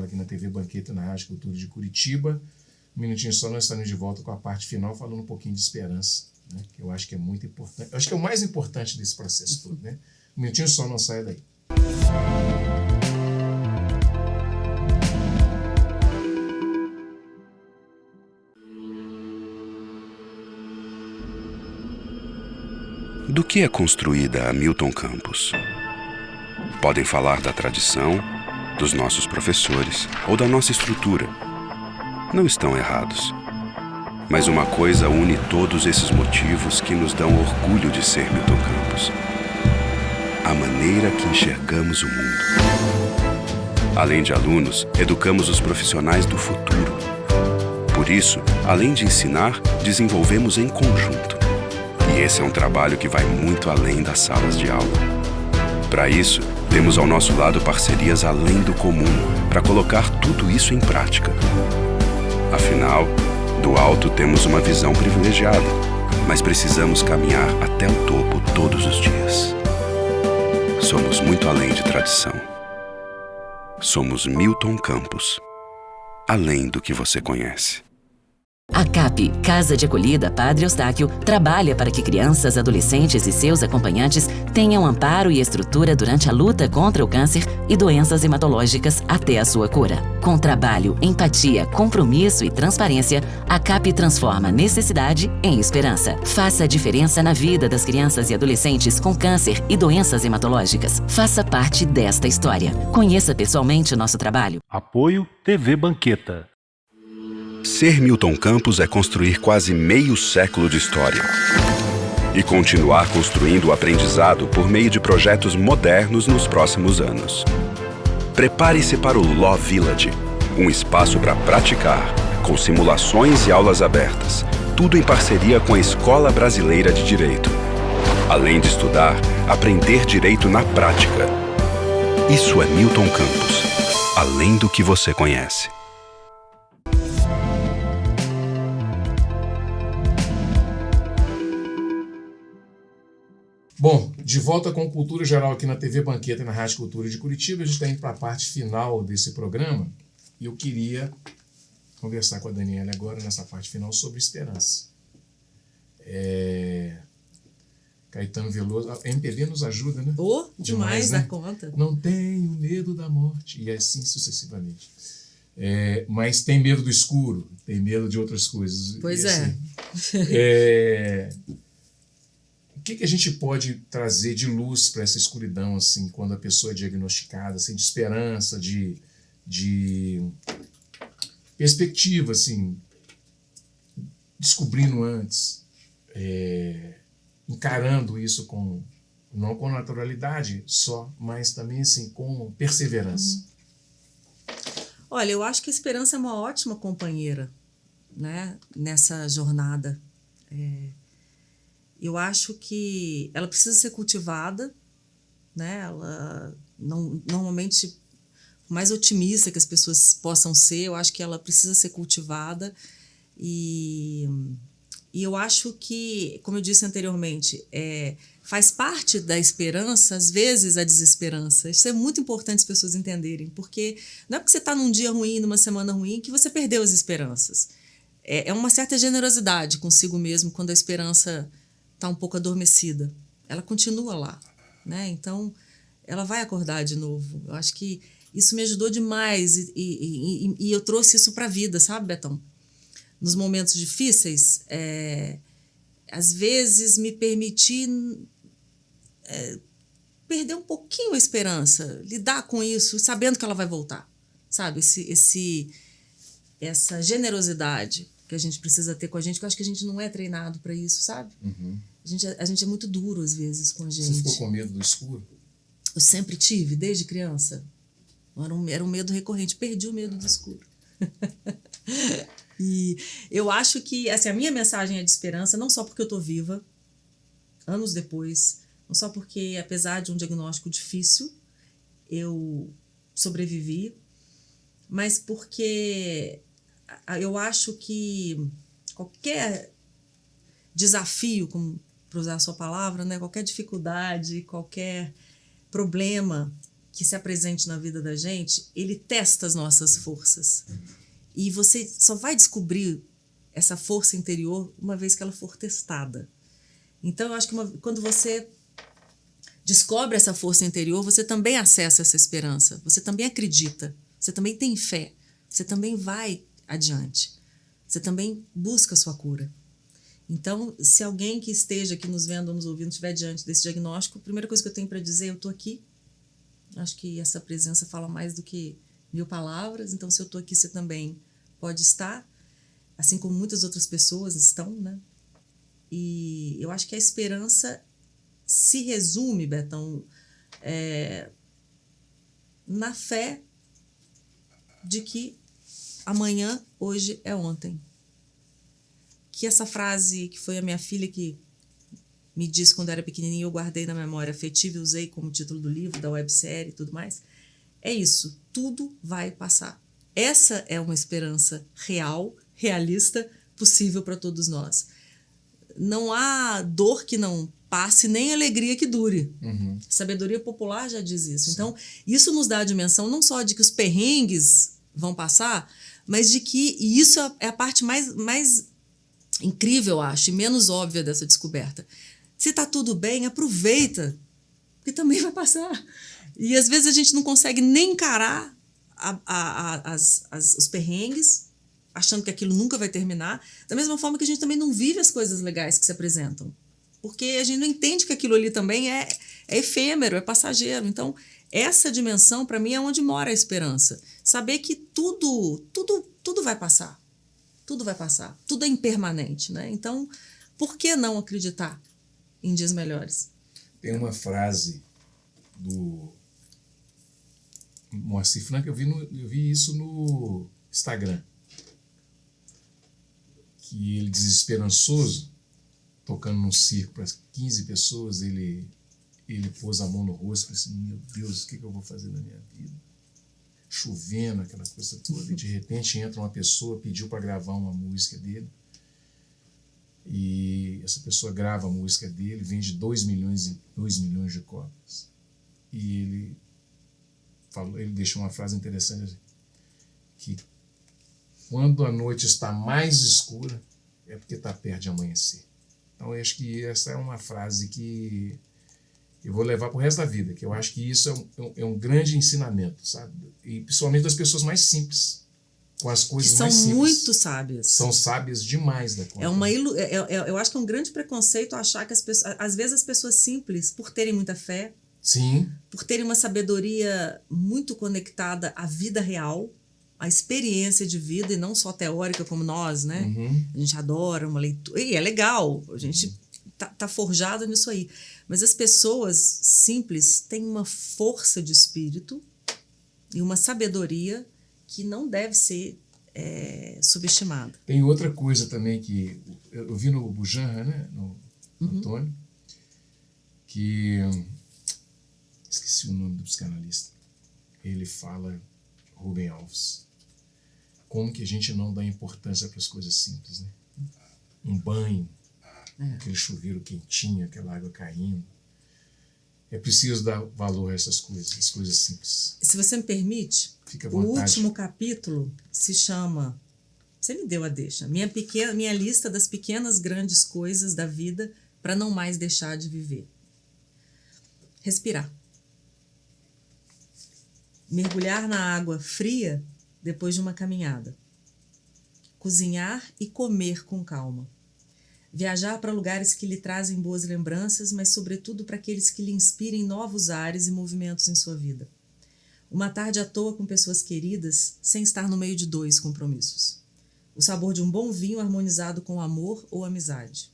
Aqui na TV Banqueta, na Rádio Cultura de Curitiba. Um minutinho só, nós estaremos de volta com a parte final, falando um pouquinho de esperança, né? Que eu acho que é muito importante. Eu acho que é o mais importante desse processo todo, né? Um minutinho só, não saia daí. Do que é construída a Milton Campos? Podem falar da tradição, dos nossos professores ou da nossa estrutura. Não estão errados. Mas uma coisa une todos esses motivos que nos dão orgulho de ser Milton Campos: a maneira que enxergamos o mundo. Além de alunos, educamos os profissionais do futuro. Por isso, além de ensinar, desenvolvemos em conjunto. E esse é um trabalho que vai muito além das salas de aula. Para isso, temos ao nosso lado parcerias além do comum para colocar tudo isso em prática. Afinal, do alto temos uma visão privilegiada, mas precisamos caminhar até o topo todos os dias. Somos muito além de tradição. Somos Milton Campos, além do que você conhece. A CAP, Casa de Acolhida Padre Eustáquio, trabalha para que crianças, adolescentes e seus acompanhantes tenham amparo e estrutura durante a luta contra o câncer e doenças hematológicas até a sua cura. Com trabalho, empatia, compromisso e transparência, a CAP transforma necessidade em esperança. Faça a diferença na vida das crianças e adolescentes com câncer e doenças hematológicas. Faça parte desta história. Conheça pessoalmente o nosso trabalho. Apoio TV Banqueta. Ser Milton Campos é construir quase meio século de história e continuar construindo o aprendizado por meio de projetos modernos nos próximos anos. Prepare-se para o Law Village, um espaço para praticar, com simulações e aulas abertas, tudo em parceria com a Escola Brasileira de Direito. Além de estudar, aprender direito na prática. Isso é Milton Campos, além do que você conhece. Bom, de volta com Cultura Geral aqui na TV Banqueta e na Rádio Cultura de Curitiba. A gente está indo para a parte final desse programa e eu queria conversar com a Daniela agora nessa parte final sobre esperança. Caetano Veloso, a MPB nos ajuda, né? Demais da conta. Não tenho medo da morte, e assim sucessivamente. Mas tem medo do escuro, tem medo de outras coisas. Pois assim, o que a gente pode trazer de luz para essa escuridão, assim, quando a pessoa é diagnosticada, assim, de esperança, de perspectiva, assim, descobrindo antes, encarando isso não com naturalidade só, mas também assim, com perseverança. Olha, eu acho que a esperança é uma ótima companheira, né, nessa jornada. Eu acho que ela precisa ser cultivada, né? Ela normalmente, por mais otimista que as pessoas possam ser, eu acho que ela precisa ser cultivada e E eu acho que, como eu disse anteriormente, faz parte da esperança, às vezes, a desesperança. Isso é muito importante as pessoas entenderem, porque não é porque você está num dia ruim, numa semana ruim, que você perdeu as esperanças. É uma certa generosidade consigo mesmo quando a esperança está um pouco adormecida. Ela continua lá, né? Então, ela vai acordar de novo. Eu acho que isso me ajudou demais e eu trouxe isso para a vida, sabe, Betão? Nos momentos difíceis, às vezes me permitir perder um pouquinho a esperança, lidar com isso, sabendo que ela vai voltar, sabe? Essa generosidade que a gente precisa ter com a gente, que eu acho que a gente não é treinado para isso, sabe? Uhum. A gente é muito duro, às vezes, com a gente. Você ficou com medo do escuro? Eu sempre tive, desde criança. Era um medo recorrente. Perdi o medo do escuro. E eu acho que assim, a minha mensagem é de esperança, não só porque eu estou viva, anos depois, não só porque, apesar de um diagnóstico difícil, eu sobrevivi, mas porque eu acho que qualquer desafio, para usar a sua palavra, né, qualquer dificuldade, qualquer problema que se apresente na vida da gente, ele testa as nossas forças. E você só vai descobrir essa força interior uma vez que ela for testada. Então, eu acho que quando você descobre essa força interior, você também acessa essa esperança, você também acredita, você também tem fé, você também vai adiante, você também busca a sua cura. Então, se alguém que esteja aqui nos vendo ou nos ouvindo estiver diante desse diagnóstico, a primeira coisa que eu tenho para dizer, eu estou aqui. Acho que essa presença fala mais do que 1000 palavras, então se eu estou aqui, você também pode estar, assim como muitas outras pessoas estão, né? E eu acho que a esperança se resume, Betão, na fé de que amanhã, hoje é ontem. Que essa frase que foi a minha filha que me disse quando eu era pequenininha, eu guardei na memória afetiva e usei como título do livro, da websérie e tudo mais, é isso, tudo vai passar. Essa é uma esperança real, realista, possível para todos nós. Não há dor que não passe, nem alegria que dure. Uhum. Sabedoria popular já diz isso. Sim. Então, isso nos dá a dimensão não só de que os perrengues vão passar, mas de que, e isso é a parte mais incrível, eu acho, e menos óbvia dessa descoberta. Se está tudo bem, aproveita, porque também vai passar. E às vezes a gente não consegue nem encarar os perrengues, achando que aquilo nunca vai terminar, da mesma forma que a gente também não vive as coisas legais que se apresentam. Porque a gente não entende que aquilo ali também é efêmero, é passageiro. Então, essa dimensão, para mim, é onde mora a esperança. Saber que tudo vai passar. Tudo vai passar. Tudo é impermanente, né? Então, por que não acreditar em dias melhores? Tem uma frase do Moacir Franco, eu vi isso no Instagram, que ele desesperançoso, tocando num circo para 15 pessoas, ele pôs a mão no rosto e falou assim, meu Deus, o que eu vou fazer na minha vida? Chovendo, aquela coisa toda, e de repente entra uma pessoa, pediu para gravar uma música dele, e essa pessoa grava a música dele, vende 2 milhões de cópias. E ele deixou uma frase interessante, que quando a noite está mais escura, é porque está perto de amanhecer. Então, eu acho que essa é uma frase que eu vou levar para o resto da vida, que eu acho que isso é um grande ensinamento, sabe? E principalmente das pessoas mais simples, com as coisas mais simples. São muito sábias. São sábias demais da conta. Eu acho que é um grande preconceito achar que às vezes as pessoas simples, por terem muita fé, sim, por terem uma sabedoria muito conectada à vida real, à experiência de vida e não só teórica como nós, né? Uhum. A gente adora uma leitura, e é legal, a gente tá forjado nisso aí. Mas as pessoas simples têm uma força de espírito e uma sabedoria que não deve ser subestimada. Tem outra coisa também que eu vi no Bujanra, né? No Antônio, que esqueci o nome do psicanalista. Ele fala, Rubem Alves, como que a gente não dá importância para as coisas simples, né? um banho, aquele chuveiro quentinho, aquela água caindo. É preciso dar valor a essas coisas, as coisas simples. Se você me permite, Fique à o vontade. último capítulo se chama... Você me deu a deixa. Minha lista das pequenas grandes coisas da vida para não mais deixar de viver. Respirar. Mergulhar na água fria depois de uma caminhada. Cozinhar e comer com calma. Viajar para lugares que lhe trazem boas lembranças, mas sobretudo para aqueles que lhe inspirem novos ares e movimentos em sua vida. Uma tarde à toa com pessoas queridas, sem estar no meio de 2 compromissos. O sabor de um bom vinho harmonizado com amor ou amizade.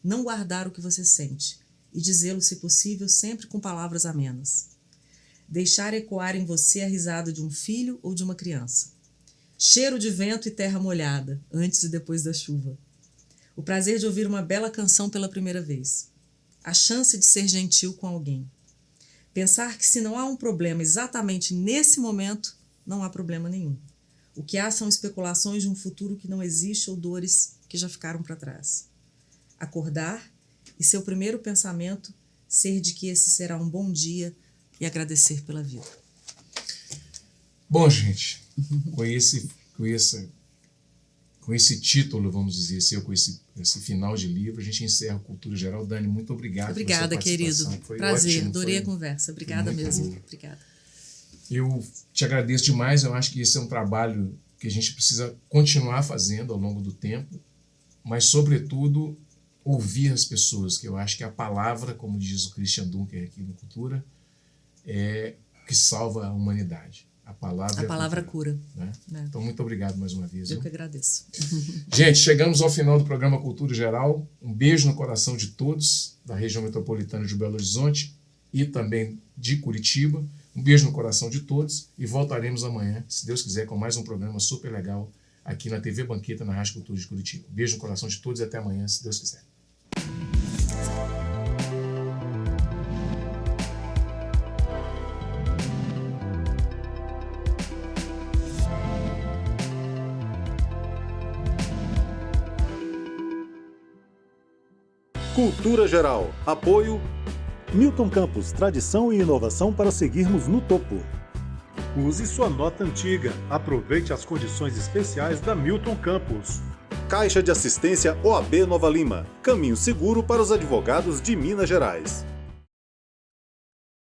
Não guardar o que você sente e dizê-lo, se possível, sempre com palavras amenas. Deixar ecoar em você a risada de um filho ou de uma criança. Cheiro de vento e terra molhada, antes e depois da chuva. O prazer de ouvir uma bela canção pela primeira vez. A chance de ser gentil com alguém. Pensar que se não há um problema exatamente nesse momento, não há problema nenhum. O que há são especulações de um futuro que não existe ou dores que já ficaram para trás. Acordar e seu primeiro pensamento ser de que esse será um bom dia e agradecer pela vida. Bom, gente, com esse título, vamos dizer assim, com esse final de livro, a gente encerra a Cultura Geral. Dani, muito obrigado. Obrigada, querido. Foi prazer, ótimo, adorei a conversa. Obrigada mesmo. Boa. Obrigada. Eu te agradeço demais. Eu acho que esse é um trabalho que a gente precisa continuar fazendo ao longo do tempo, mas, sobretudo, ouvir as pessoas, que eu acho que a palavra, como diz o Christian Dunker aqui no Cultura, é que salva a humanidade. A palavra cura. Né? Então, muito obrigado mais uma vez. Eu que agradeço. Gente, chegamos ao final do programa Cultura Geral. Um beijo no coração de todos da região metropolitana de Belo Horizonte e também de Curitiba. Um beijo no coração de todos e voltaremos amanhã, se Deus quiser, com mais um programa super legal aqui na TV Banqueta, na Rádio Cultura de Curitiba. Um beijo no coração de todos e até amanhã, se Deus quiser. Cultura Geral. Apoio Milton Campos, tradição e inovação para seguirmos no topo. Use sua nota antiga. Aproveite as condições especiais da Milton Campos. Caixa de Assistência OAB Nova Lima. Caminho seguro para os advogados de Minas Gerais.